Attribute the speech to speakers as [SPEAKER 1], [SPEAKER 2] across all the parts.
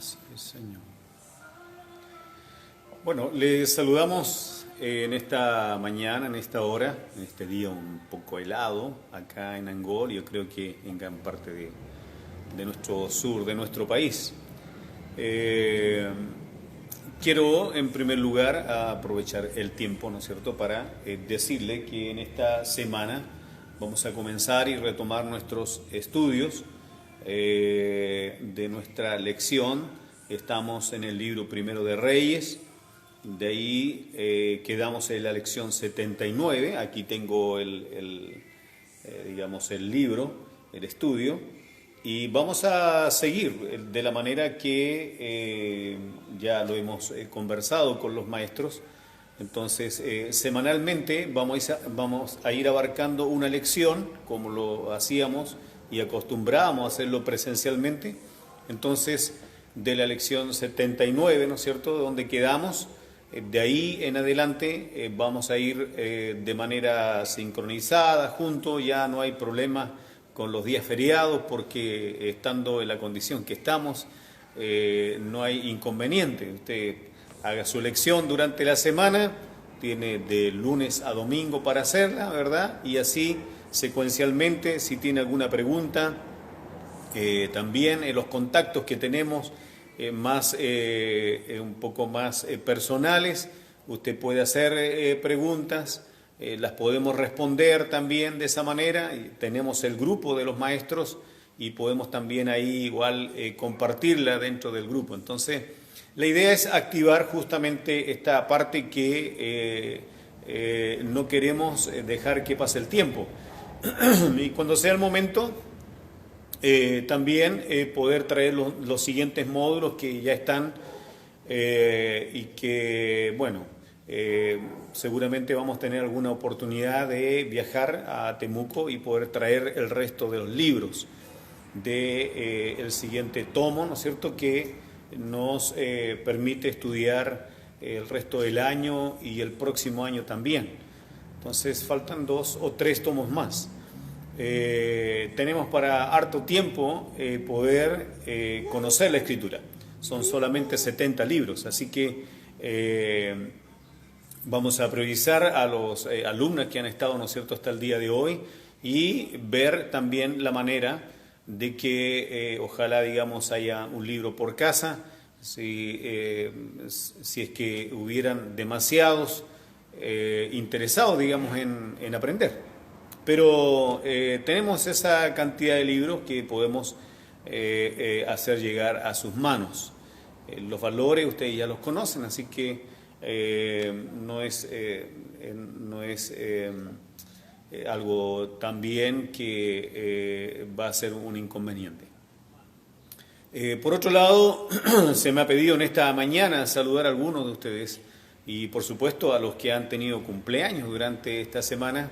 [SPEAKER 1] Así es, Señor. Bueno, les saludamos en esta mañana, en esta hora, en este día un poco helado, acá en Angol, yo creo que en gran parte de nuestro sur, de nuestro país. Quiero, en primer lugar, aprovechar el tiempo, ¿no es cierto?, para decirle que en esta semana vamos a comenzar y retomar nuestros estudios de nuestra lección. Estamos en el libro Primero de Reyes, de ahí quedamos en la lección 79. Aquí tengo digamos, el libro, el estudio, y vamos a seguir de la manera que ya lo hemos conversado con los maestros. Entonces, semanalmente vamos a ir abarcando una lección, como lo hacíamos y acostumbrábamos a hacerlo presencialmente. Entonces, de la lección 79, ¿no es cierto?, donde quedamos, de ahí en adelante vamos a ir de manera sincronizada, juntos. Ya no hay problema con los días feriados, porque estando en la condición que estamos, no hay inconveniente. Usted haga su lección durante la semana, tiene de lunes a domingo para hacerla, ¿verdad? Y así secuencialmente, si tiene alguna pregunta, también en los contactos que tenemos un poco más personales, usted puede hacer preguntas, las podemos responder también de esa manera. Y tenemos el grupo de los maestros y podemos también ahí igual compartirla dentro del grupo. Entonces, la idea es activar justamente esta parte que no queremos dejar que pase el tiempo. Y cuando sea el momento, también poder traer los siguientes módulos que ya están y que, bueno, seguramente vamos a tener alguna oportunidad de viajar a Temuco y poder traer el resto de los libros del siguiente tomo, ¿no es cierto?, que nos permite estudiar el resto del año y el próximo año también. Entonces faltan 2 o 3 tomos más. Tenemos para harto tiempo poder conocer la Escritura. Son solamente 70 libros, así que vamos a priorizar a los alumnos que han estado, ¿no es cierto?, hasta el día de hoy, y ver también la manera de que ojalá, digamos, haya un libro por casa. Si es que hubieran demasiados interesados, digamos, en aprender. Pero tenemos esa cantidad de libros que podemos hacer llegar a sus manos. Los valores ustedes ya los conocen, así que no es algo también que va a ser un inconveniente. Por otro lado, se me ha pedido en esta mañana saludar a algunos de ustedes y por supuesto a los que han tenido cumpleaños durante esta semana,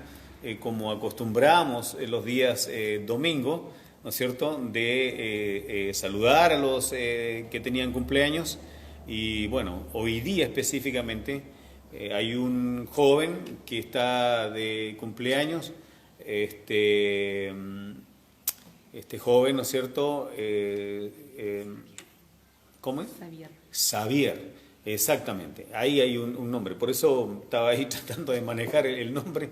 [SPEAKER 1] como acostumbramos en los días domingo, ¿no es cierto?, de saludar a los que tenían cumpleaños. Y bueno, hoy día específicamente hay un joven que está de cumpleaños. Este joven, ¿no es cierto?, ¿cómo es? Xavier. Exactamente, ahí hay un nombre, por eso estaba ahí tratando de manejar el nombre.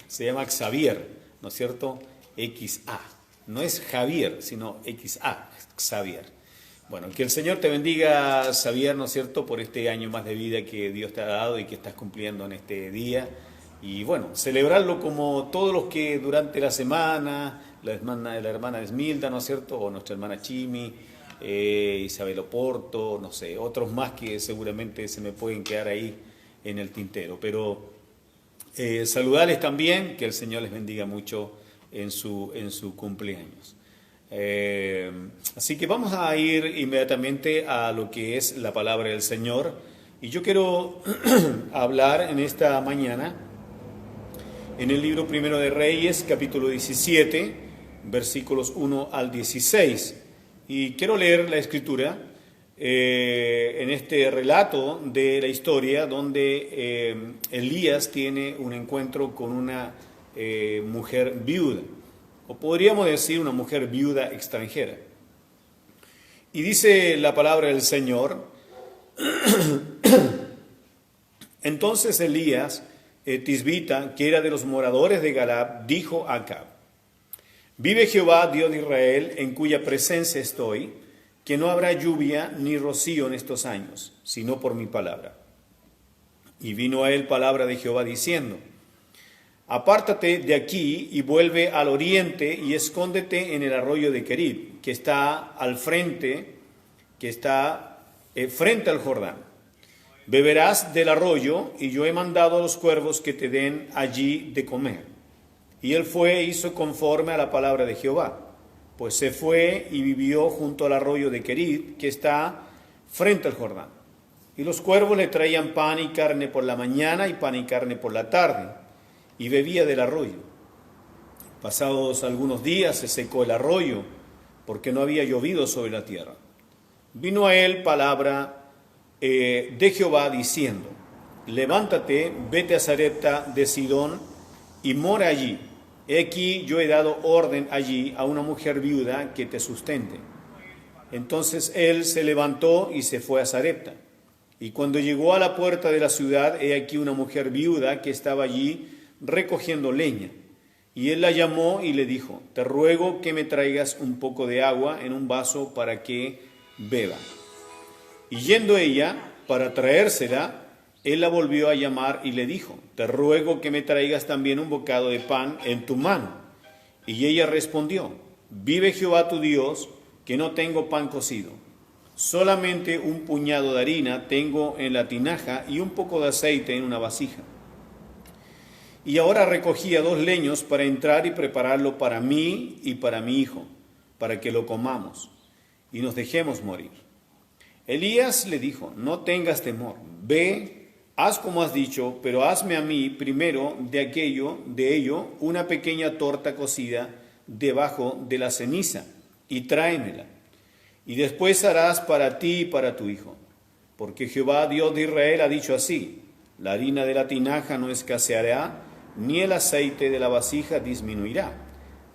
[SPEAKER 1] Se llama Xavier, ¿no es cierto? XA, no es Javier, sino XA, Xavier. Bueno, que el Señor te bendiga, Xavier, ¿no es cierto?, por este año más de vida que Dios te ha dado y que estás cumpliendo en este día. Y bueno, celebrarlo como todos los que durante la semana, la hermana Esmilda, ¿no es cierto?, o nuestra hermana Chimi, Isabel Oporto, no sé, otros más que seguramente se me pueden quedar ahí en el tintero. Pero saludarles también, que el Señor les bendiga mucho en su cumpleaños. Así que vamos a ir inmediatamente a lo que es la palabra del Señor. Y yo quiero hablar en esta mañana en el libro Primero de Reyes, capítulo 17, versículos 1 al 16. Y quiero leer la escritura en este relato de la historia donde Elías tiene un encuentro con una mujer viuda, o podríamos decir una mujer viuda extranjera. Y dice la palabra del Señor, entonces Elías, tisbita, que era de los moradores de Galad, dijo a Acab: vive Jehová, Dios de Israel, en cuya presencia estoy, que no habrá lluvia ni rocío en estos años, sino por mi palabra. Y vino a él palabra de Jehová diciendo: apártate de aquí y vuelve al oriente y escóndete en el arroyo de Querib, que está al frente, frente al Jordán. Beberás del arroyo, y yo he mandado a los cuervos que te den allí de comer. Y él fue e hizo conforme a la palabra de Jehová, pues se fue y vivió junto al arroyo de Querib, que está frente al Jordán. Y los cuervos le traían pan y carne por la mañana y pan y carne por la tarde, y bebía del arroyo. Pasados algunos días se secó el arroyo, porque no había llovido sobre la tierra. Vino a él palabra de Jehová diciendo: levántate, vete a Sarepta de Sidón y mora allí. He aquí yo he dado orden allí a una mujer viuda que te sustente. Entonces él se levantó y se fue a Sarepta. Y cuando llegó a la puerta de la ciudad, he aquí una mujer viuda que estaba allí recogiendo leña. Y él la llamó y le dijo: te ruego que me traigas un poco de agua en un vaso para que beba. Y yendo ella para traérsela, él la volvió a llamar y le dijo: te ruego que me traigas también un bocado de pan en tu mano. Y ella respondió: vive Jehová tu Dios, que no tengo pan cocido. Solamente un puñado de harina tengo en la tinaja y un poco de aceite en una vasija. Y ahora recogía 2 leños para entrar y prepararlo para mí y para mi hijo, para que lo comamos y nos dejemos morir. Elías le dijo: no tengas temor, ve, haz como has dicho, pero hazme a mí primero de ello una pequeña torta cocida debajo de la ceniza, y tráemela. Y después harás para ti y para tu hijo, porque Jehová Dios de Israel ha dicho así: la harina de la tinaja no escaseará, ni el aceite de la vasija disminuirá,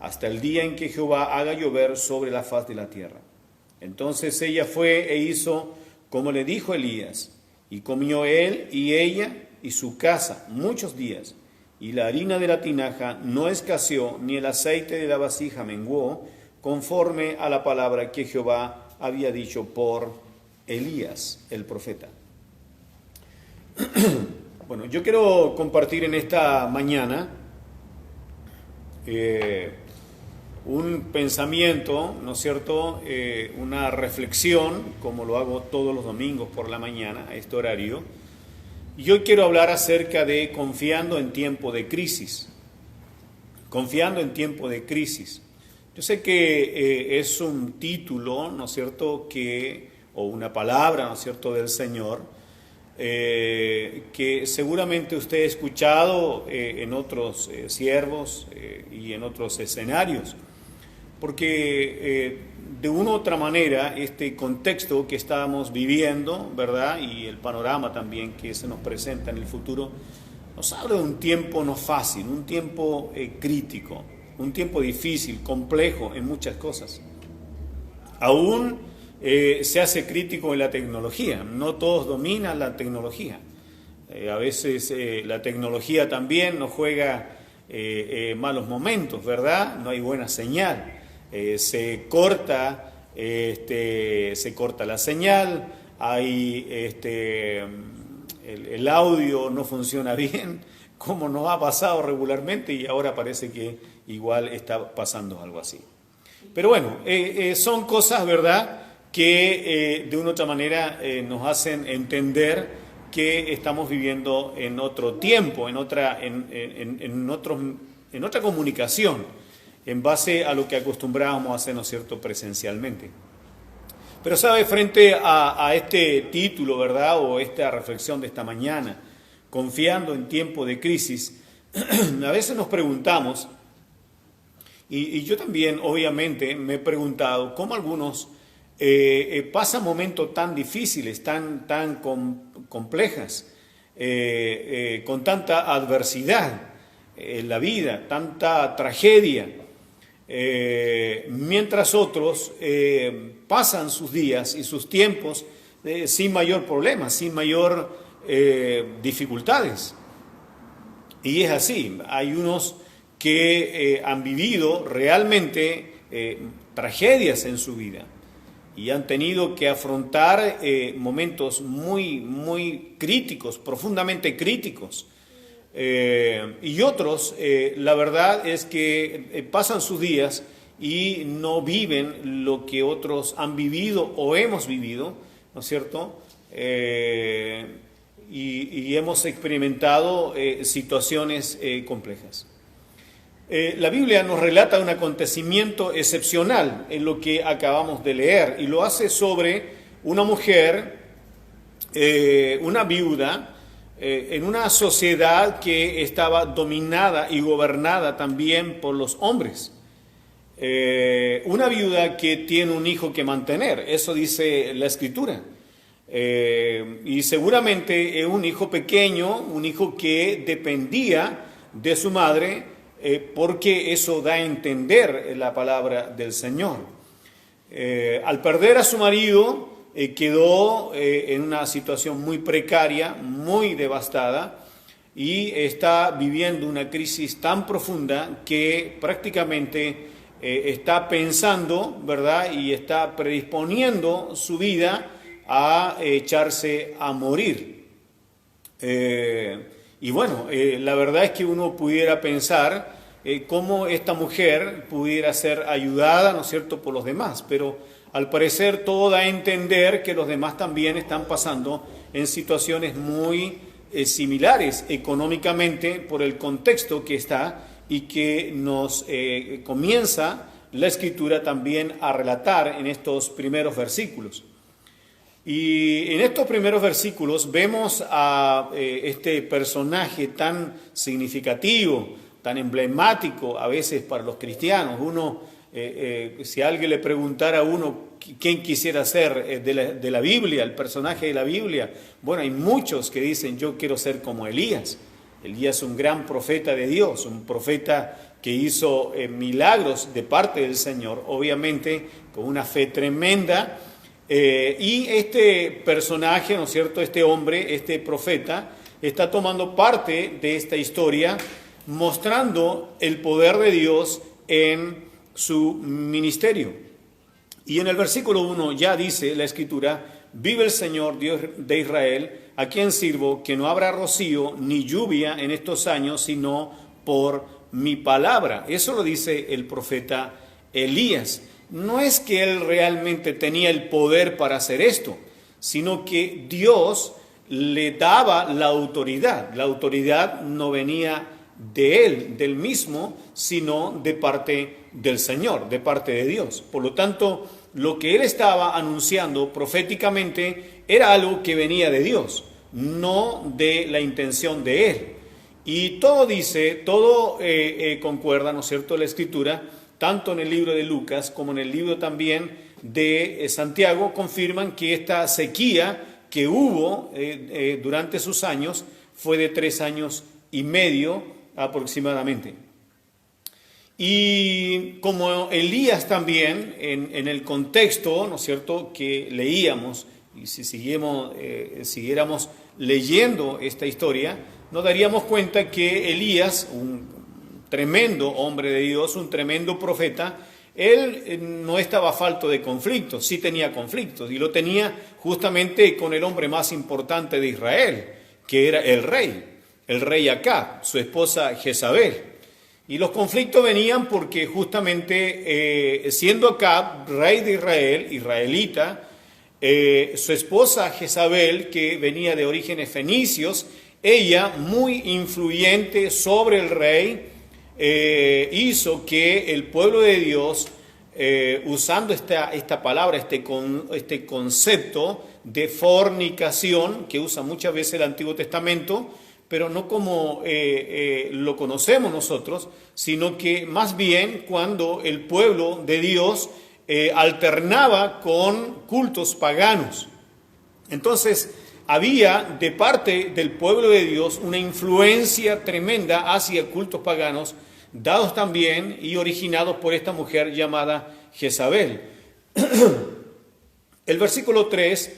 [SPEAKER 1] hasta el día en que Jehová haga llover sobre la faz de la tierra. Entonces ella fue e hizo como le dijo Elías, y comió él y ella y su casa muchos días, y la harina de la tinaja no escaseó, ni el aceite de la vasija menguó, conforme a la palabra que Jehová había dicho por Elías, el profeta. Bueno, yo quiero compartir en esta mañana un pensamiento, ¿no es cierto?, una reflexión, como lo hago todos los domingos por la mañana, a este horario. Y hoy quiero hablar acerca de confiando en tiempo de crisis. Confiando en tiempo de crisis. Yo sé que es un título, ¿no es cierto?, o una palabra, ¿no es cierto?, del Señor, que seguramente usted ha escuchado en otros siervos y en otros escenarios. Porque de una u otra manera este contexto que estamos viviendo, ¿verdad?, y el panorama también que se nos presenta en el futuro, nos habla de un tiempo no fácil, un tiempo crítico, un tiempo difícil, complejo en muchas cosas. Aún se hace crítico en la tecnología, no todos dominan la tecnología. A veces la tecnología también nos juega malos momentos, ¿verdad? No hay buena señal. Se corta la señal, el audio no funciona bien, como nos ha pasado regularmente, y ahora parece que igual está pasando algo así. Pero bueno, son cosas, ¿verdad?, que de una u otra manera nos hacen entender que estamos viviendo en otro tiempo, en otra comunicación, en base a lo que acostumbrábamos a hacer, ¿no es cierto?, presencialmente. Pero sabe, frente a este título, ¿verdad?, o esta reflexión de esta mañana, confiando en tiempo de crisis, a veces nos preguntamos, y yo también obviamente me he preguntado, cómo algunos pasan momentos tan difíciles, tan complejas, con tanta adversidad en la vida, tanta tragedia. mientras otros pasan sus días y sus tiempos sin mayor problema, sin mayor dificultades. Y es así, hay unos que han vivido realmente tragedias en su vida y han tenido que afrontar momentos muy críticos, profundamente críticos. Y otros, la verdad es que pasan sus días y no viven lo que otros han vivido o hemos vivido, ¿no es cierto? Y hemos experimentado situaciones complejas. La Biblia nos relata un acontecimiento excepcional en lo que acabamos de leer y lo hace sobre una mujer, una viuda, en una sociedad que estaba dominada y gobernada también por los hombres. Una viuda que tiene un hijo que mantener, eso dice la Escritura. Y seguramente es un hijo pequeño, un hijo que dependía de su madre, porque eso da a entender la palabra del Señor. Al perder a su marido, quedó en una situación muy precaria, muy devastada, y está viviendo una crisis tan profunda que prácticamente está pensando, ¿verdad? Y está predisponiendo su vida a echarse a morir. Y bueno, la verdad es que uno pudiera pensar cómo esta mujer pudiera ser ayudada, ¿no es cierto?, por los demás, pero al parecer todo da a entender que los demás también están pasando en situaciones muy similares económicamente por el contexto que está y que nos comienza la Escritura también a relatar en estos primeros versículos. Y en estos primeros versículos vemos a este personaje tan significativo, tan emblemático a veces para los cristianos. Uno, si alguien le preguntara a uno quién quisiera ser de la Biblia, el personaje de la Biblia, bueno, hay muchos que dicen yo quiero ser como Elías. Elías es un gran profeta de Dios, un profeta que hizo milagros de parte del Señor, obviamente con una fe tremenda. Y este personaje, ¿no es cierto?, este hombre, este profeta, está tomando parte de esta historia, mostrando el poder de Dios en su ministerio. Y en el versículo 1 ya dice la Escritura: vive el Señor Dios de Israel, a quien sirvo, que no habrá rocío ni lluvia en estos años, sino por mi palabra. Eso lo dice el profeta Elías. No es que él realmente tenía el poder para hacer esto, sino que Dios le daba la autoridad. La autoridad no venía de él, del mismo, sino de parte del Señor, de parte de Dios. Por lo tanto, lo que él estaba anunciando proféticamente era algo que venía de Dios, no de la intención de él. Y todo dice, todo concuerda, ¿no es cierto?, la Escritura, tanto en el libro de Lucas como en el libro también de Santiago, confirman que esta sequía que hubo durante sus años fue de 3 años y medio aproximadamente. Y como Elías también, en el contexto, ¿no es cierto?, que leíamos, y si siguiéramos leyendo esta historia, nos daríamos cuenta que Elías, un tremendo hombre de Dios, un tremendo profeta, él no estaba falto de conflictos, sí tenía conflictos, y lo tenía justamente con el hombre más importante de Israel, que era el rey Acab, su esposa Jezabel. Y los conflictos venían porque justamente siendo Acab rey de Israel, israelita, su esposa Jezabel, que venía de orígenes fenicios, ella, muy influyente sobre el rey, hizo que el pueblo de Dios, usando esta palabra, este concepto de fornicación, que usa muchas veces el Antiguo Testamento, pero no como lo conocemos nosotros, sino que más bien cuando el pueblo de Dios alternaba con cultos paganos. Entonces, había de parte del pueblo de Dios una influencia tremenda hacia cultos paganos dados también y originados por esta mujer llamada Jezabel. El versículo 3,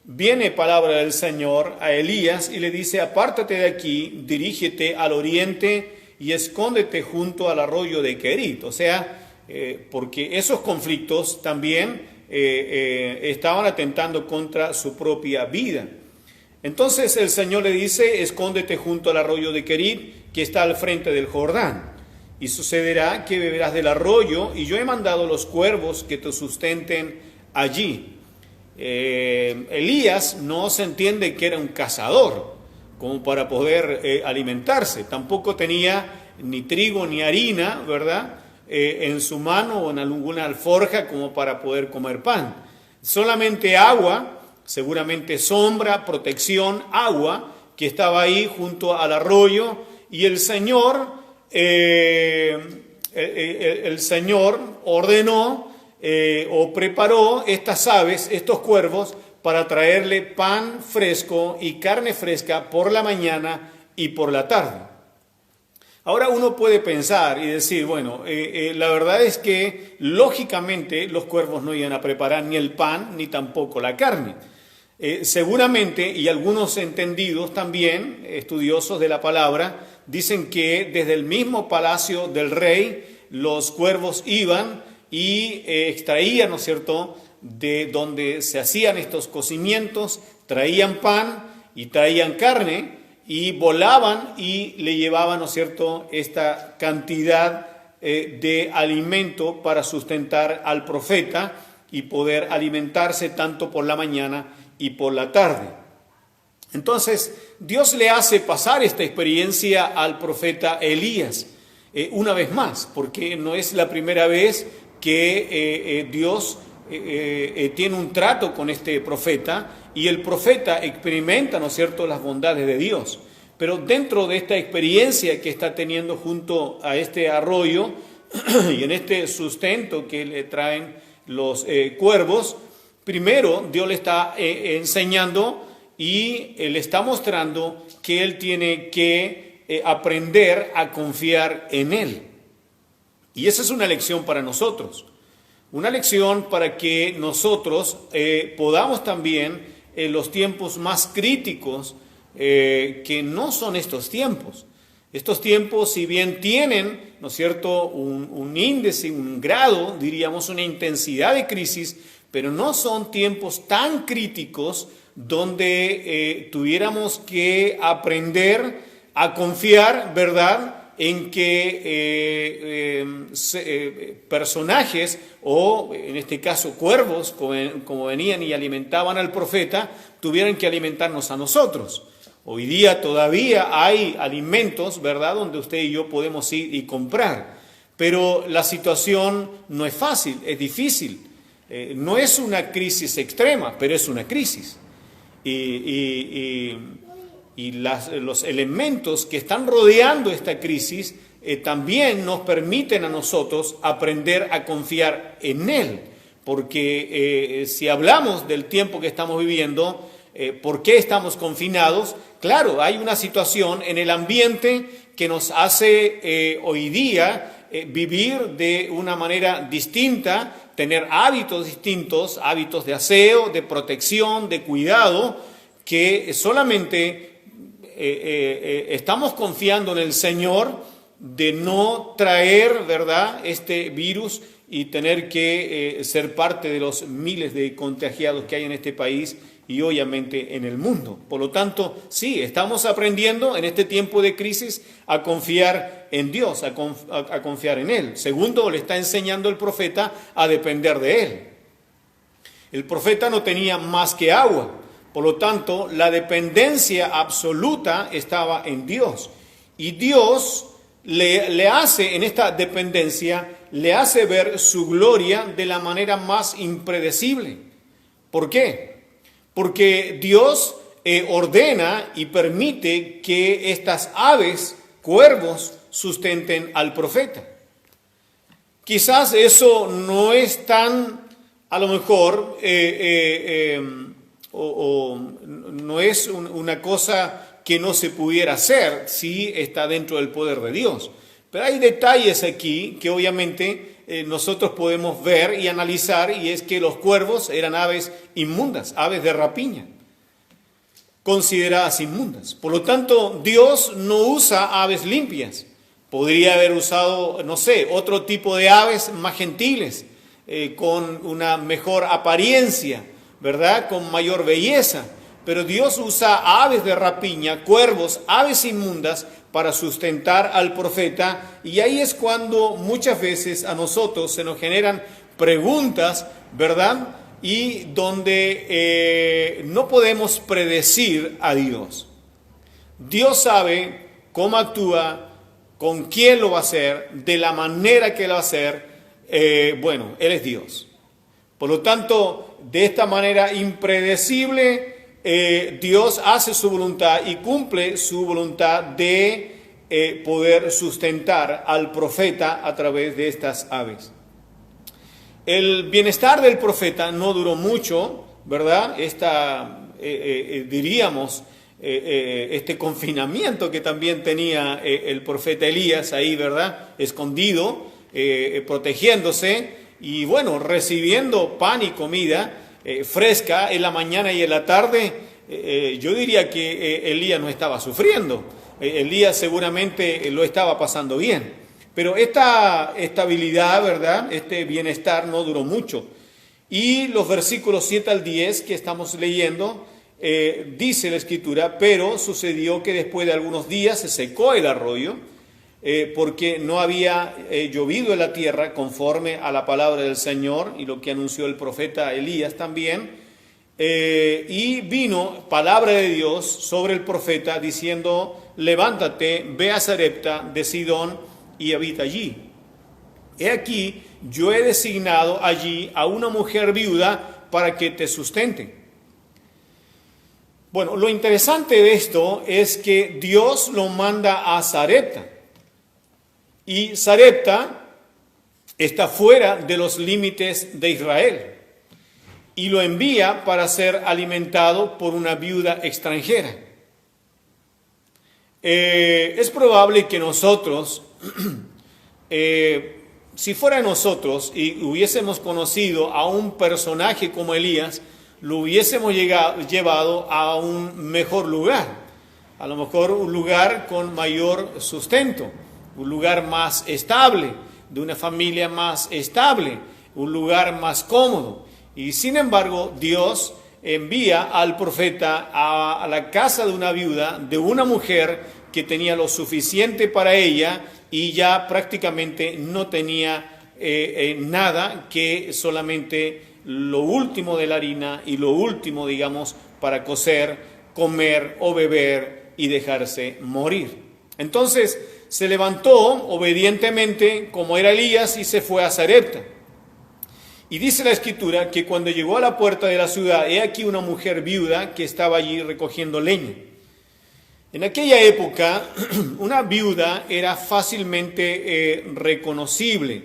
[SPEAKER 1] viene palabra del Señor a Elías y le dice: apártate de aquí, dirígete al oriente y escóndete junto al arroyo de Querit. O sea, porque esos conflictos también estaban atentando contra su propia vida. Entonces el Señor le dice: escóndete junto al arroyo de Querit, que está al frente del Jordán. Y sucederá que beberás del arroyo, y yo he mandado los cuervos que te sustenten allí. Elías no se entiende que era un cazador, como para poder alimentarse. Tampoco tenía ni trigo ni harina, ¿verdad?, en su mano o en alguna alforja como para poder comer pan. Solamente agua, seguramente sombra, protección, agua, que estaba ahí junto al arroyo, y el Señor ordenó o preparó estas aves, estos cuervos, para traerle pan fresco y carne fresca por la mañana y por la tarde. Ahora uno puede pensar y decir, bueno, la verdad es que lógicamente los cuervos no iban a preparar ni el pan ni tampoco la carne. Seguramente, y algunos entendidos también, estudiosos de la palabra, dicen que desde el mismo palacio del rey los cuervos iban y extraían, ¿no es cierto?, de donde se hacían estos cocimientos, traían pan y traían carne y volaban y le llevaban, ¿no es cierto?, esta cantidad de alimento para sustentar al profeta y poder alimentarse tanto por la mañana y por la tarde. Entonces, Dios le hace pasar esta experiencia al profeta Elías una vez más, porque no es la primera vez que Dios tiene un trato con este profeta y el profeta experimenta, ¿no es cierto?, las bondades de Dios. Pero dentro de esta experiencia que está teniendo junto a este arroyo y en este sustento que le traen los cuervos, primero Dios le está enseñando y le está mostrando que él tiene que aprender a confiar en Él. Y esa es una lección para nosotros. Una lección para que nosotros podamos también en los tiempos más críticos, que no son estos tiempos. Estos tiempos, si bien tienen, ¿no es cierto?, un índice, un grado, diríamos, una intensidad de crisis, pero no son tiempos tan críticos donde tuviéramos que aprender a confiar, ¿verdad?, en que personajes, o en este caso cuervos, como venían y alimentaban al profeta, tuvieran que alimentarnos a nosotros. Hoy día todavía hay alimentos, ¿verdad?, donde usted y yo podemos ir y comprar, pero la situación no es fácil, es difícil. No es una crisis extrema, pero es una crisis. Y los elementos que están rodeando esta crisis también nos permiten a nosotros aprender a confiar en Él. Porque si hablamos del tiempo que estamos viviendo, ¿por qué estamos confinados? Claro, hay una situación en el ambiente que nos hace hoy día vivir de una manera distinta, tener hábitos distintos, hábitos de aseo, de protección, de cuidado, que solamente estamos confiando en el Señor de no traer, ¿verdad?, este virus y tener que ser parte de los miles de contagiados que hay en este país y obviamente en el mundo. Por lo tanto, sí, estamos aprendiendo en este tiempo de crisis a confiar en Dios, a confiar en Él. Segundo, le está enseñando el profeta a depender de Él. El profeta no tenía más que agua, por lo tanto, la dependencia absoluta estaba en Dios. Y Dios le hace, en esta dependencia, le hace ver su gloria de la manera más impredecible. ¿Por qué? Porque Dios ordena y permite que estas aves, cuervos, sustenten al profeta. Quizás eso no es tan, a lo mejor, o no es una cosa que no se pudiera hacer si está dentro del poder de Dios. Pero hay detalles aquí que obviamente nosotros podemos ver y analizar, y es que los cuervos eran aves inmundas, aves de rapiña, consideradas inmundas. Por lo tanto, Dios no usa aves limpias. Podría haber usado, no sé, otro tipo de aves más gentiles, con una mejor apariencia, ¿verdad? Con mayor belleza. Pero Dios usa aves de rapiña, cuervos, aves inmundas para sustentar al profeta. Y ahí es cuando muchas veces a nosotros se nos generan preguntas, ¿verdad? Y donde no podemos predecir a Dios. Dios sabe cómo actúa, con quién lo va a hacer, de la manera que lo va a hacer. Bueno, Él es Dios. Por lo tanto, de esta manera impredecible, Dios hace su voluntad y cumple su voluntad de poder sustentar al profeta a través de estas aves. El bienestar del profeta no duró mucho, ¿verdad? Diríamos, este confinamiento que también tenía el profeta Elías ahí, ¿verdad? Escondido, protegiéndose y bueno, recibiendo pan y comida fresca en la mañana y en la tarde. Yo diría que Elías no estaba sufriendo, Elías seguramente lo estaba pasando bien. Pero esta estabilidad, ¿verdad? Este bienestar no duró mucho. Y los versículos 7 al 10 que estamos leyendo, dice la Escritura, pero sucedió que después de algunos días se secó el arroyo, porque no había llovido en la tierra conforme a la palabra del Señor y lo que anunció el profeta Elías también. Y vino palabra de Dios sobre el profeta diciendo, levántate, ve a Sarepta de Sidón y habita allí. He aquí, yo he designado allí a una mujer viuda para que te sustente. Bueno, lo interesante de esto es que Dios lo manda a Sarepta. Y Sarepta está fuera de los límites de Israel. Y lo envía para ser alimentado por una viuda extranjera. Es probable que nosotros, si fuera nosotros y hubiésemos conocido a un personaje como Elías, lo hubiésemos llevado a un mejor lugar, a lo mejor un lugar con mayor sustento, un lugar más estable, de una familia más estable, un lugar más cómodo. Y sin embargo, Dios envía al profeta a la casa de una viuda, de una mujer que tenía lo suficiente para ella y ya prácticamente no tenía nada que solamente lo último de la harina y lo último, digamos, para cocer, comer o beber y dejarse morir. Entonces se levantó obedientemente como era Elías y se fue a Sarepta. Y dice la Escritura que cuando llegó a la puerta de la ciudad, he aquí una mujer viuda que estaba allí recogiendo leña. En aquella época, una viuda era fácilmente reconocible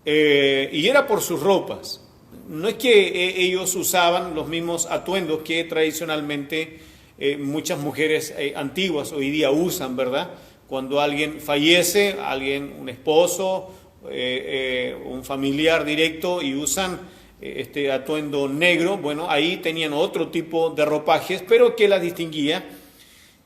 [SPEAKER 1] y era por sus ropas. No es que ellos usaban los mismos atuendos que tradicionalmente muchas mujeres antiguas hoy día usan, ¿verdad? Cuando alguien fallece, un esposo, un familiar directo y usan este atuendo negro, bueno, ahí tenían otro tipo de ropajes, pero que las distinguía.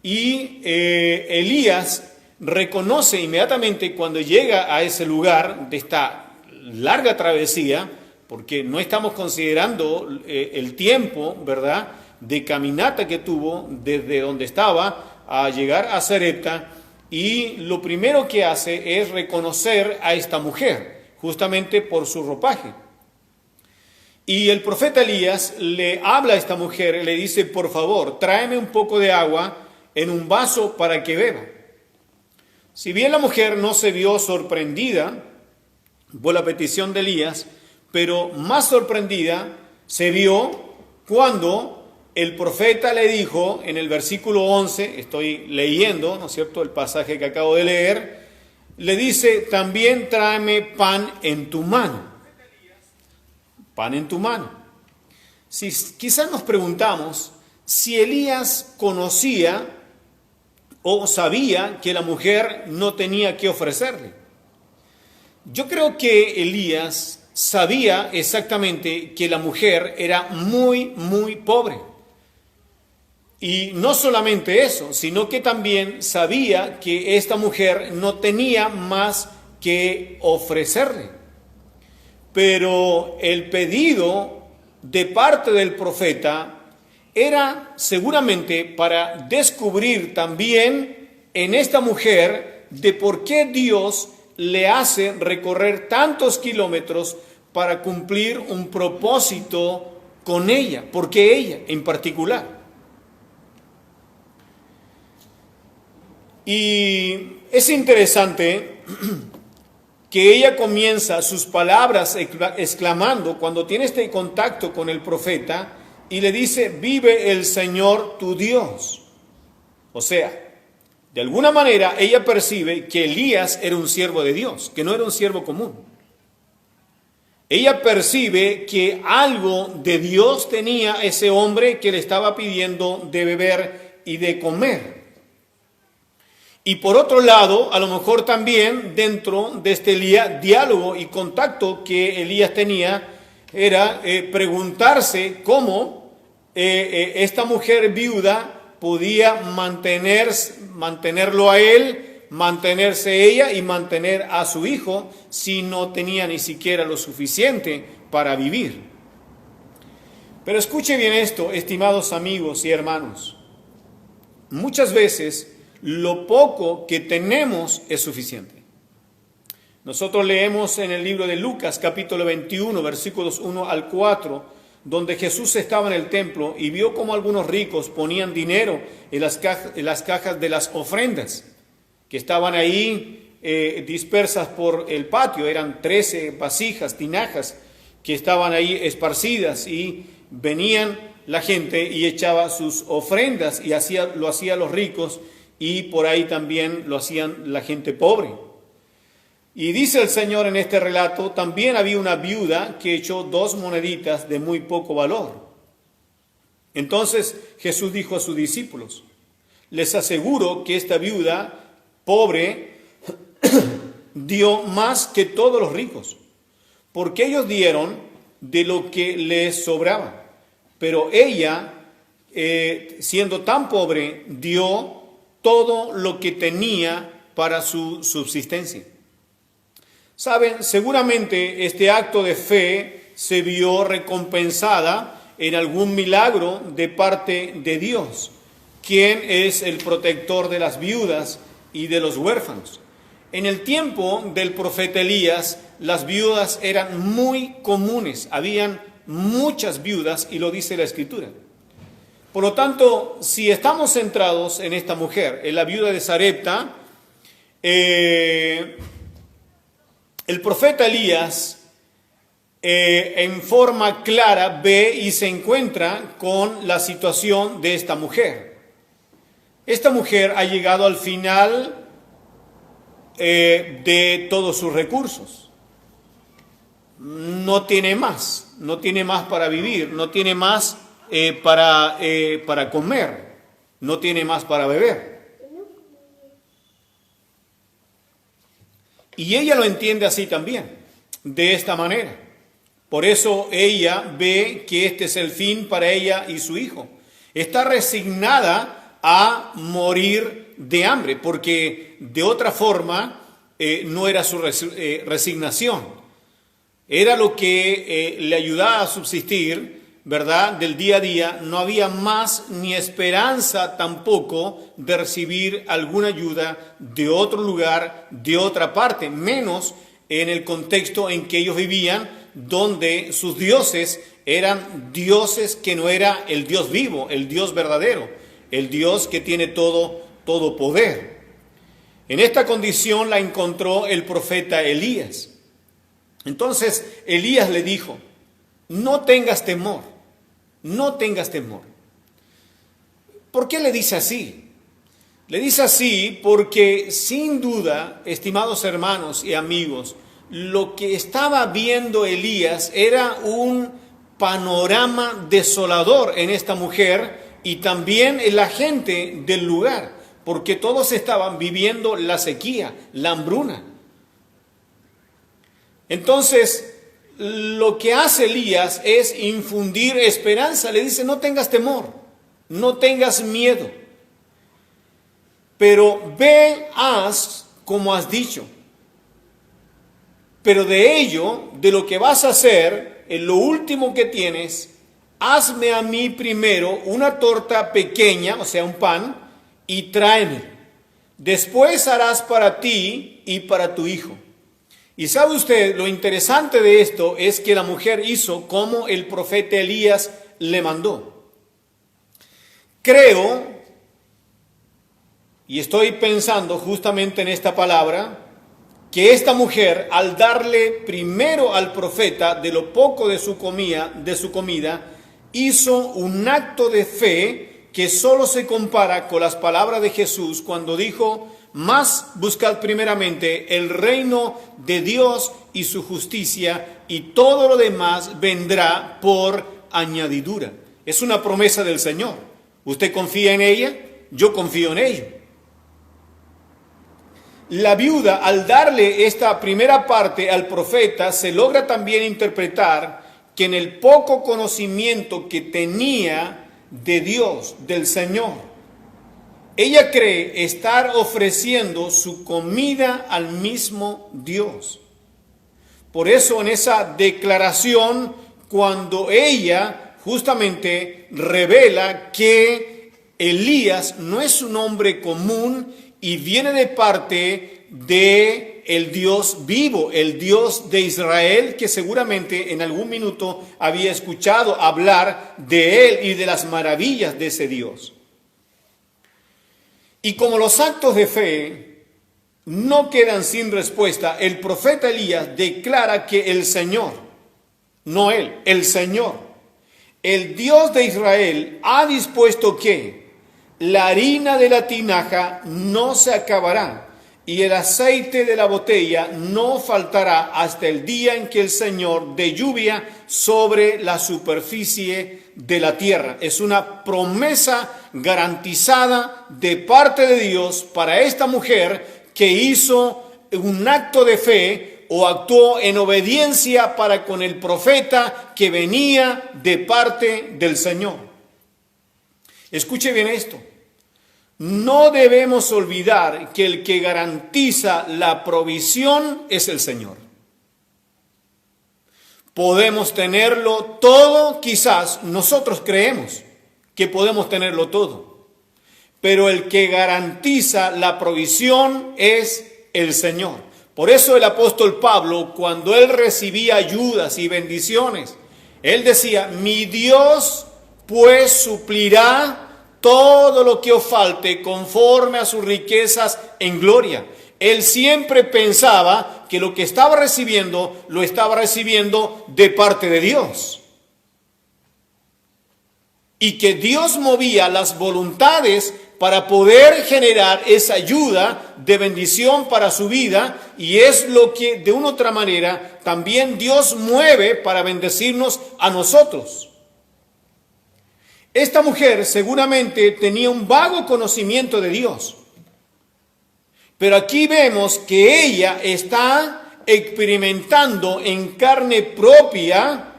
[SPEAKER 1] Y Elías reconoce inmediatamente cuando llega a ese lugar de esta larga travesía, porque no estamos considerando el tiempo, ¿verdad?, de caminata que tuvo desde donde estaba a llegar a Sarepta, y lo primero que hace es reconocer a esta mujer, justamente por su ropaje. Y el profeta Elías le habla a esta mujer, le dice, por favor, tráeme un poco de agua en un vaso para que beba. Si bien la mujer no se vio sorprendida por la petición de Elías, pero más sorprendida se vio cuando el profeta le dijo en el versículo 11, estoy leyendo, ¿no es cierto?, el pasaje que acabo de leer, le dice, también tráeme pan en tu mano. Pan en tu mano. Si quizás nos preguntamos si Elías conocía o sabía que la mujer no tenía que ofrecerle. Yo creo que Elías sabía exactamente que la mujer era muy, muy pobre. Y no solamente eso, sino que también sabía que esta mujer no tenía más que ofrecerle. Pero el pedido de parte del profeta era seguramente para descubrir también en esta mujer de por qué Dios le hace recorrer tantos kilómetros para cumplir un propósito con ella, porque ella en particular. Y es interesante que ella comienza sus palabras exclamando cuando tiene este contacto con el profeta y le dice, vive el Señor tu Dios. O sea, de alguna manera ella percibe que Elías era un siervo de Dios, que no era un siervo común. Ella percibe que algo de Dios tenía ese hombre que le estaba pidiendo de beber y de comer. Y por otro lado, a lo mejor también dentro de este diálogo y contacto que Elías tenía, era preguntarse cómo esta mujer viuda podía mantenerlo a él, mantenerse ella y mantener a su hijo si no tenía ni siquiera lo suficiente para vivir. Pero escuche bien esto, estimados amigos y hermanos. Muchas veces lo poco que tenemos es suficiente. Nosotros leemos en el libro de Lucas, capítulo 21, versículos 1 al 4, donde Jesús estaba en el templo y vio cómo algunos ricos ponían dinero en las cajas de las ofrendas, que estaban ahí dispersas por el patio. Eran 13 vasijas, tinajas, que estaban ahí esparcidas, y venían la gente y echaba sus ofrendas, y lo hacían los ricos, y por ahí también lo hacían la gente pobre. Y dice el Señor en este relato, también había una viuda que echó 2 moneditas de muy poco valor. Entonces Jesús dijo a sus discípulos, les aseguro que esta viuda pobre dio más que todos los ricos, porque ellos dieron de lo que les sobraba, pero ella, siendo tan pobre, dio todo lo que tenía para su subsistencia. Saben, seguramente este acto de fe se vio recompensada en algún milagro de parte de Dios, quien es el protector de las viudas y de los huérfanos. En el tiempo del profeta Elías, las viudas eran muy comunes, habían muchas viudas, y lo dice la Escritura. Por lo tanto, si estamos centrados en esta mujer, en la viuda de Sarepta, el profeta Elías en forma clara ve y se encuentra con la situación de esta mujer. Esta mujer ha llegado al final de todos sus recursos. No tiene más para vivir, no tiene más para comer, no tiene más para beber. Y ella lo entiende así también, de esta manera. Por eso ella ve que este es el fin para ella y su hijo. Está resignada a morir de hambre, porque de otra forma no era su resignación. Era lo que le ayudaba a subsistir, ¿verdad? Del día a día. No había más ni esperanza tampoco de recibir alguna ayuda de otro lugar, de otra parte, menos en el contexto en que ellos vivían, donde sus dioses eran dioses que no era el Dios vivo, el Dios verdadero, el Dios que tiene todo poder. En esta condición la encontró el profeta Elías. Entonces Elías le dijo, no tengas temor, no tengas temor. ¿Por qué le dice así? Le dice así porque sin duda, estimados hermanos y amigos, lo que estaba viendo Elías era un panorama desolador en esta mujer y también en la gente del lugar, porque todos estaban viviendo la sequía, la hambruna. Entonces, lo que hace Elías es infundir esperanza. Le dice, no tengas temor, no tengas miedo, pero ve, haz como has dicho. Pero de ello, de lo que vas a hacer, en lo último que tienes, hazme a mí primero una torta pequeña, o sea, un pan, y tráeme. Después harás para ti y para tu hijo. Y sabe usted, lo interesante de esto es que la mujer hizo como el profeta Elías le mandó. Creo, y estoy pensando justamente en esta palabra, que esta mujer, al darle primero al profeta de lo poco de su comida, hizo un acto de fe que solo se compara con las palabras de Jesús cuando dijo, más buscad primeramente el reino de Dios y su justicia, y todo lo demás vendrá por añadidura. Es una promesa del Señor. ¿Usted confía en ella? Yo confío en ella. La viuda, al darle esta primera parte al profeta, se logra también interpretar que en el poco conocimiento que tenía de Dios, del Señor, ella cree estar ofreciendo su comida al mismo Dios. Por eso en esa declaración, cuando ella justamente revela que Elías no es un hombre común y viene de parte de el Dios vivo, el Dios de Israel, que seguramente en algún minuto había escuchado hablar de él y de las maravillas de ese Dios. Y como los actos de fe no quedan sin respuesta, el profeta Elías declara que el Señor, no él, el Señor, el Dios de Israel, ha dispuesto que la harina de la tinaja no se acabará y el aceite de la botella no faltará hasta el día en que el Señor dé lluvia sobre la superficie de la tierra. Es una promesa garantizada de parte de Dios para esta mujer que hizo un acto de fe o actuó en obediencia para con el profeta que venía de parte del Señor. Escuche bien esto. No debemos olvidar que el que garantiza la provisión es el Señor. Podemos tenerlo todo, quizás nosotros creemos que podemos tenerlo todo, pero el que garantiza la provisión es el Señor. Por eso el apóstol Pablo, cuando él recibía ayudas y bendiciones, él decía, mi Dios pues suplirá todo lo que os falte conforme a sus riquezas en gloria. Él siempre pensaba que lo que estaba recibiendo, lo estaba recibiendo de parte de Dios. Y que Dios movía las voluntades para poder generar esa ayuda de bendición para su vida. Y es lo que de una u otra manera también Dios mueve para bendecirnos a nosotros. Esta mujer seguramente tenía un vago conocimiento de Dios. Pero aquí vemos que ella está experimentando en carne propia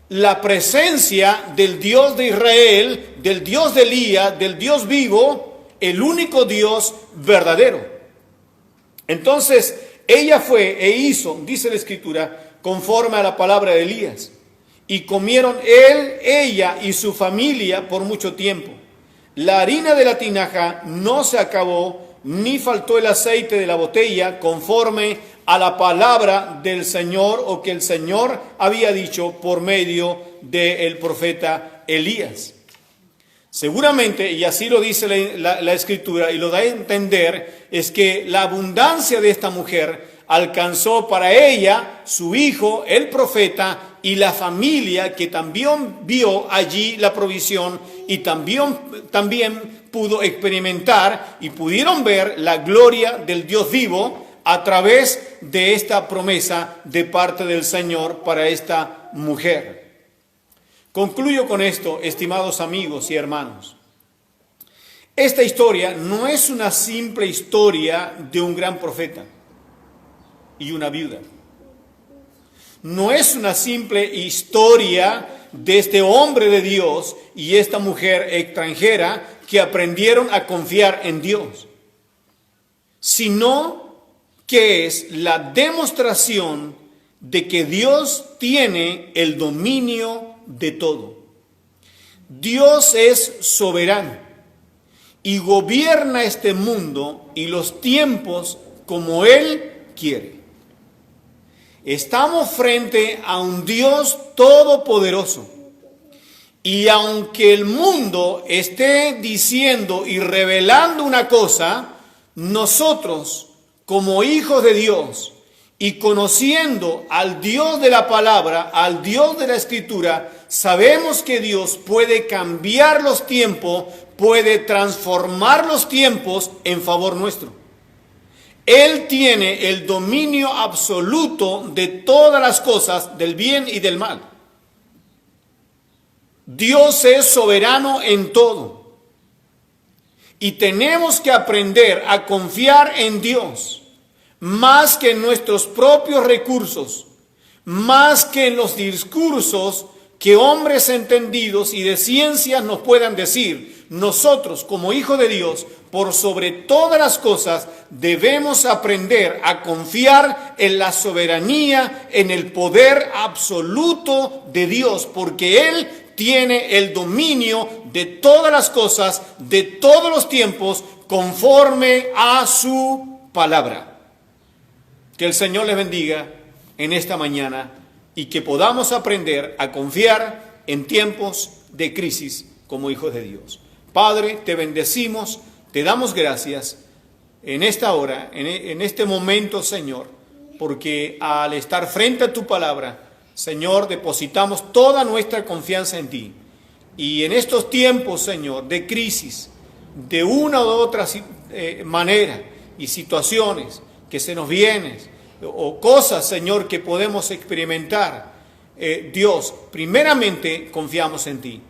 [SPEAKER 1] la presencia del Dios de Israel, del Dios de Elías, del Dios vivo, el único Dios verdadero. Entonces, ella fue e hizo, dice la Escritura, conforme a la palabra de Elías. Y comieron él, ella y su familia por mucho tiempo. La harina de la tinaja no se acabó, ni faltó el aceite de la botella, conforme a la palabra del Señor, o que el Señor había dicho por medio del profeta Elías. Seguramente, y así lo dice la Escritura, y lo da a entender, es que la abundancia de esta mujer alcanzó para ella, su hijo, el profeta, y la familia que también vio allí la provisión y también pudo experimentar y pudieron ver la gloria del Dios vivo a través de esta promesa de parte del Señor para esta mujer. Concluyo con esto, estimados amigos y hermanos. Esta historia no es una simple historia de un gran profeta y una viuda. No es una simple historia de este hombre de Dios y esta mujer extranjera que aprendieron a confiar en Dios, sino que es la demostración de que Dios tiene el dominio de todo. Dios es soberano y gobierna este mundo y los tiempos como Él quiere. Estamos frente a un Dios todopoderoso. Y aunque el mundo esté diciendo y revelando una cosa, nosotros, como hijos de Dios, y conociendo al Dios de la palabra, al Dios de la Escritura, sabemos que Dios puede cambiar los tiempos, puede transformar los tiempos en favor nuestro. Él tiene el dominio absoluto de todas las cosas, del bien y del mal. Dios es soberano en todo. Y tenemos que aprender a confiar en Dios, más que en nuestros propios recursos, más que en los discursos que hombres entendidos y de ciencias nos puedan decir. Nosotros, como hijos de Dios, por sobre todas las cosas, debemos aprender a confiar en la soberanía, en el poder absoluto de Dios, porque Él tiene el dominio de todas las cosas, de todos los tiempos, conforme a su palabra. Que el Señor les bendiga en esta mañana y que podamos aprender a confiar en tiempos de crisis como hijos de Dios. Padre, te bendecimos, te damos gracias en esta hora, en este momento, Señor, porque al estar frente a tu palabra, Señor, depositamos toda nuestra confianza en ti. Y en estos tiempos, Señor, de crisis, de una u otra manera y situaciones que se nos vienen, o cosas, Señor, que podemos experimentar, Dios, primeramente confiamos en ti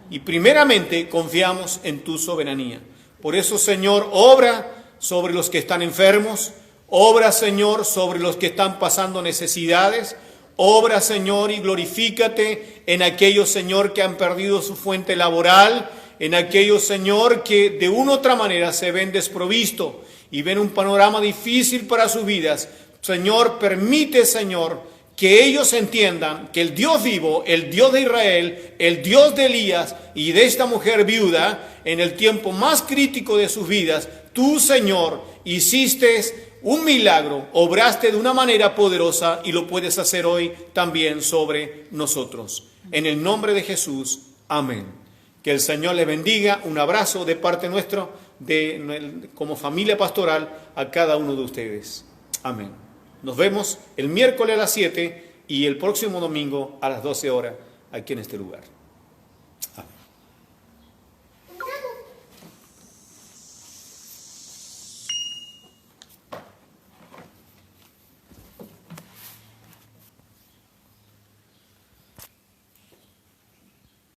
[SPEAKER 1] y primeramente confiamos en tu soberanía. Por eso, Señor, obra sobre los que están enfermos, obra, Señor, sobre los que están pasando necesidades, obra, Señor, y glorifícate en aquellos, Señor, que han perdido su fuente laboral, en aquellos, Señor, que de una u otra manera se ven desprovistos y ven un panorama difícil para sus vidas. Señor, permite, Señor, que ellos entiendan que el Dios vivo, el Dios de Israel, el Dios de Elías y de esta mujer viuda, en el tiempo más crítico de sus vidas, tú, Señor, hiciste un milagro, obraste de una manera poderosa y lo puedes hacer hoy también sobre nosotros. En el nombre de Jesús, amén. Que el Señor les bendiga. Un abrazo de parte nuestra, como familia pastoral, a cada uno de ustedes. Amén. Nos vemos el miércoles a las 7 y el próximo domingo a las 12 horas aquí en este lugar. Amén.